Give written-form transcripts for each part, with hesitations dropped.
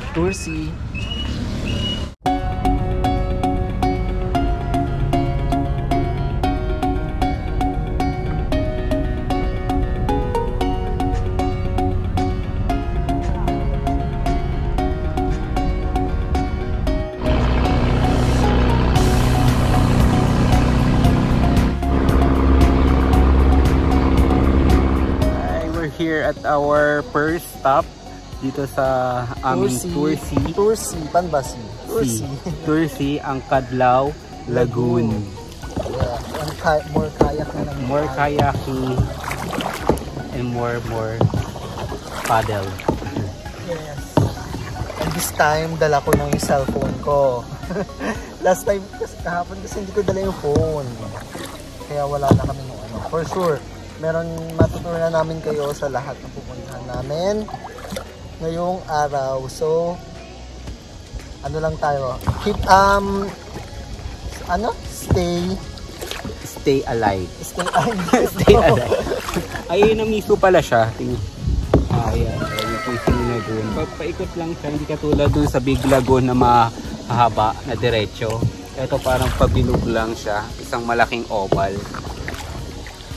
Tursi. We're here at our first stop dito sa aming Tursi, Panbasi. Tursi, ang Kadlaw Lagoon. Yeah, more kayaking and more paddle. Yes. And this time, dala ko ng yung cellphone ko. Last time, kahapon kasi hindi ko dala yung phone. Kaya wala na kami ng ano. For sure, matutunan namin kayo sa lahat na pupuntahan namin ngayong araw. So ano lang tayo, keep stay alive. Stay alive. Ayun, namiso pala siya. Ayan, yung Tursi Lagoon. Paikot lang siya, hindi katulad dun sa Big Lagoon na mahaba na diretso. Ito parang pabilog lang siya, isang malaking oval.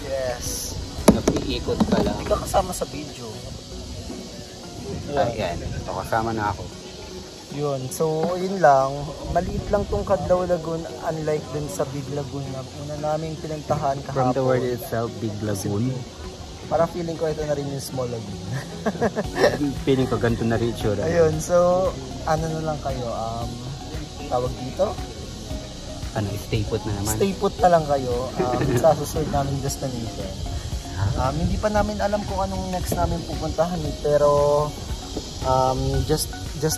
Yes. Napiikot ka lang. Hindi ka kasama sa video. Ayan, ito kasama na ako. Yun, so yun lang. Maliit lang tong Kadlaw Lagoon, unlike dun sa Big Lagoon na una naming pinuntahan kahapon. From the word itself, Big Lagoon. Parang feeling ko ito na rin yung Small Lagoon. Feeling ko ganito na rin itsura. Ayun, so ano na lang kayo, tawag dito? Ano, stay put na naman? Stay put na lang kayo sa susunod naming destination. Hindi pa namin alam kung anong next namin pupuntahan pero just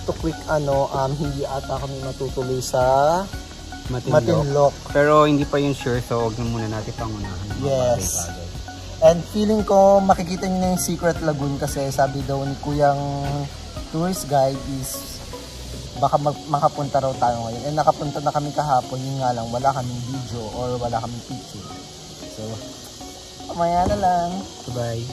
to quick hindi ata kami matutuloy sa Matinloc. Pero hindi pa yun sure, so huwag na muna natin pangunahan. Yes. And feeling ko makikita nyo na yung Secret Lagoon kasi sabi daw ni Kuyang tourist guide is baka makapunta raw tayo ngayon. And nakapunta na kami kahapon, yun nga lang wala kaming video or wala kaming picture. So mamaya na lang. Bye.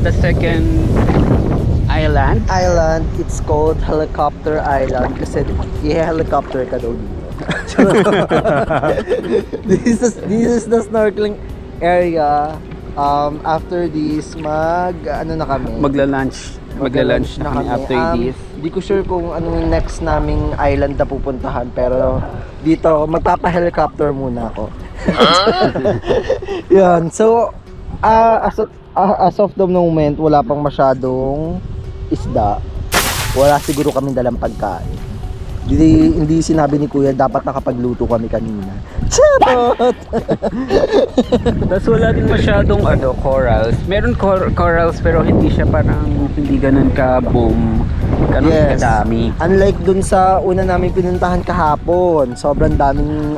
The second island. It's called Helicopter Island kasi i-helicopter ka daw dito. This is the snorkeling area. After this magla-lunch na kami after this. Hindi ko sure kung anong next naming island na pupuntahan pero dito magpapa-helicopter muna ako. Yan. So as of the moment, wala pang masyadong isda. Wala siguro kami dalang pagkain. Hindi sinabi ni Kuya dapat nakapagluto kami kanina. Charot! Tapos wala din masyadong corals. Meron corals pero hindi siya parang hindi ganun ka-boom. Ganun kadami. Unlike dun sa una namin pinuntahan kahapon, sobrang daming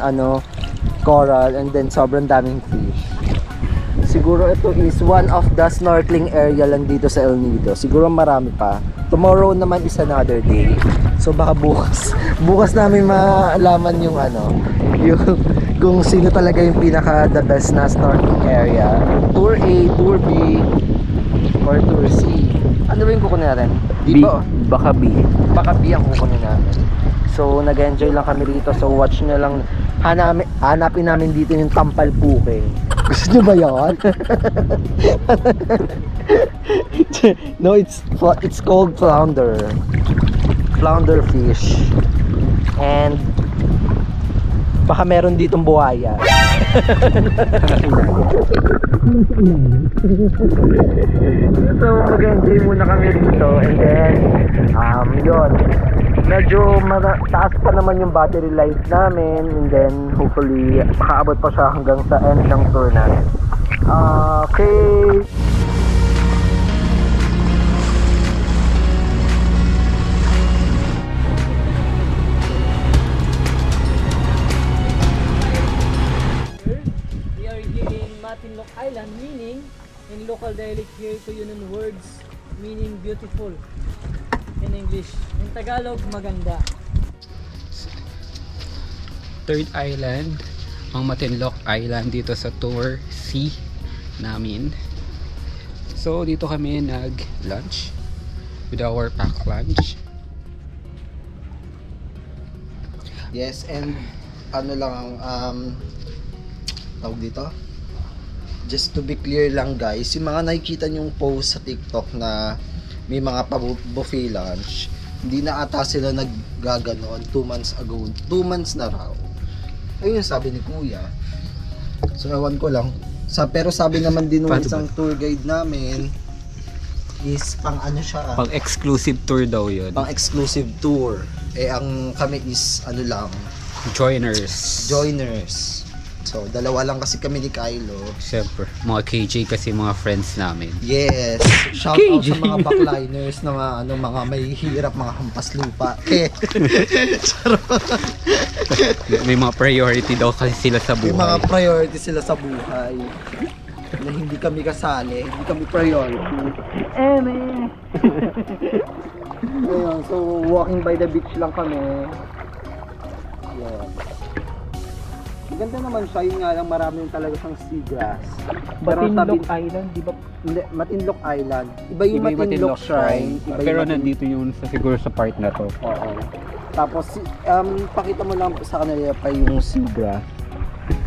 coral and then sobrang daming fish. siguro ito is one of the snorkeling area lang dito sa El Nido. Siguro marami pa. Tomorrow naman is another day. So baka bukas namin malaman yung yung kung sino talaga yung pinaka the best na snorkeling area. Tour A, Tour B, or Tour C. Ano ba yung kukunin natin? Baka B. Baka B ang kukunin namin. So nag-enjoy lang kami dito. So watch nyo lang. Hanapin namin dito yung Tampal Puking. Gusto nyo ba yun? No, it's called flounder. Flounder fish. And baka meron ditong buhaya. So mag-enjoy muna kami dito. And then yun, medyo taas pa naman yung battery life namin. And then hopefully makaabot pa siya hanggang sa end ng tour natin. Okay. Matinloc Island, meaning in local dialect here to yun in words meaning beautiful in English. In Tagalog, maganda. Third island, ang Matinloc Island dito sa Tour C namin. So dito kami nag-lunch with our pack lunch. Yes, and ano lang tawag dito? Just to be clear lang guys, yung mga nakikita nyong post sa TikTok na may mga buffet lunch, hindi na ata sila naggaganon 2 months ago. 2 months na raw. Ayun yung sabi ni Kuya. So ewan ko lang. Pero sabi naman din ng isang tour guide namin is pang ano siya. Pang exclusive tour daw yun. Pang exclusive tour. Ang kami is lang. Joiners. So, dalawa lang kasi kami ni Kylo. Siyempre, mga KJ kasi mga friends namin. Yes. Shout out sa mga backliners na mga may hirap, mga hampas lupa. May mga priority daw kasi sila sa buhay. May mga priority sila sa buhay. Na hindi kami kasali, hindi kami priority. Ayun, so walking by the beach lang kami. Yeah. Ganda naman siya, yun nga lang marami talaga siyang seagrass. Matinloc Island, di ba? Hindi, Matinloc Island. Iba yung Matinloc Shrine. Pero nandito yun siguro sa part na to. Oo. Tapos, pakita mo lang sa kanila pa yung seagrass.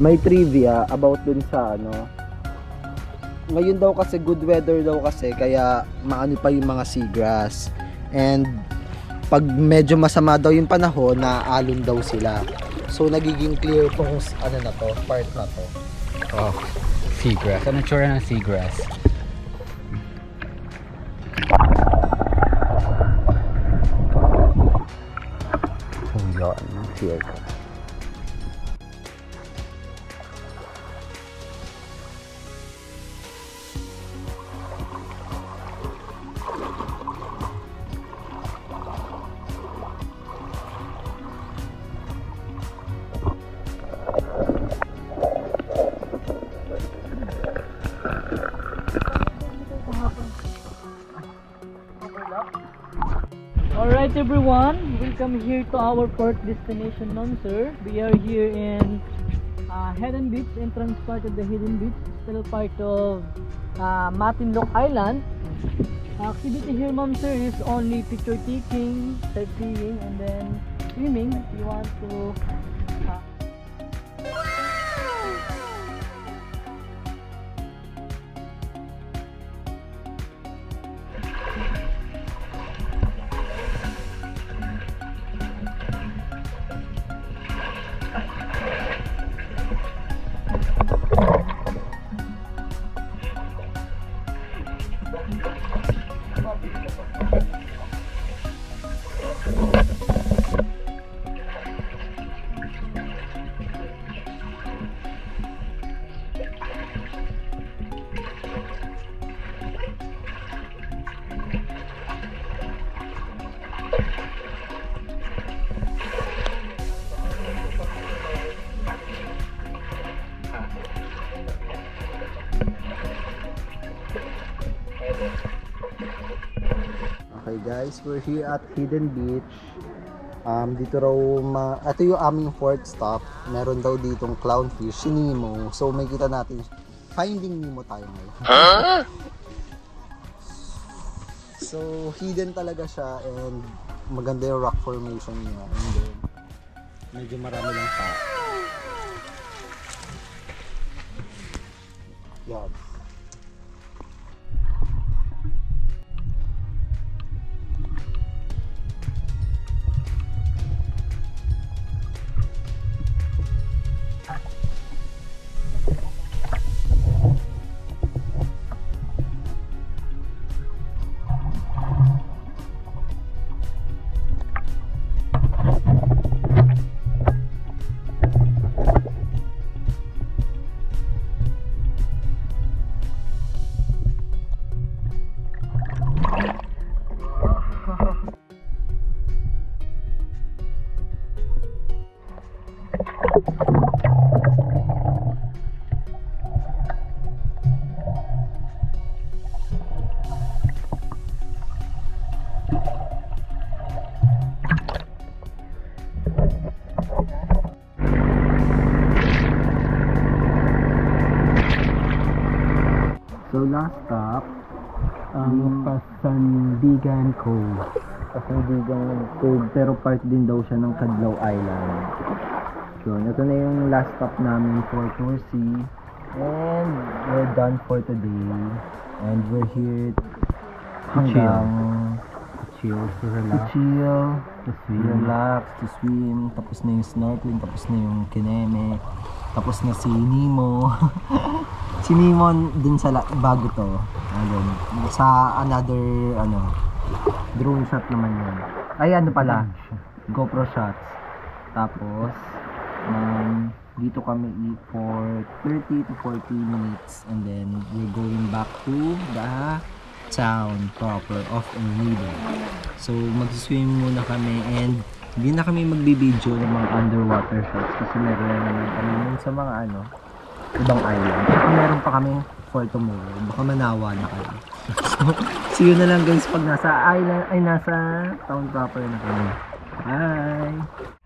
May trivia about dun sa ngayon daw kasi good weather daw kasi, kaya maano pa yung mga seagrass. And pag medyo masama daw yung panahon, naaalon daw sila. So nagiging clear tong na to, part na to. Oh, seagrass. Anong tsura ng seagrass? Oh yun, here. Alright everyone, welcome here to our fourth destination, Nonsur. We are here in Hidden Beach, entrance part of the Hidden Beach, still part of Matinloc Island. Activity here, ma'am sir, is only picture taking, sightseeing, and then swimming if you want to. guys, we're here at Hidden Beach. Dito raw, ito yung aming fourth stop. Meron daw ditong clownfish, si Nemo. So may kita natin, Finding Nemo tayo ngayon. Huh? So hidden talaga siya and maganda yung rock formation niya. And then, medyo marami lang pa. Yan. So last stop, Pasandigan Cove. Pasandigan Cove, pero part din daw siya ng Kadlaw Island. So ito na yung last stop namin for Tour C. And we're done for today. And we're here hanggang to chill, to relax, to swim. Tapos na yung snorkeling, tapos na yung kineme. Tapos na si Nemo. Si Nemo dun sa bago to. Ayun. Sa another drone shot naman yun. Ay ano pala, GoPro shots. Tapos dito kami for 30 to 40 minutes and then we're going back to the town proper of Ermida. So mag-swim muna kami and hindi na kami magbibideo ng mga underwater shots kasi meron na naman kami sa mga ibang island. Saka meron pa kami for tomorrow. Baka manawa na kayo. So, see you na lang guys pag nasa island, ay nasa town proper na kami. Bye!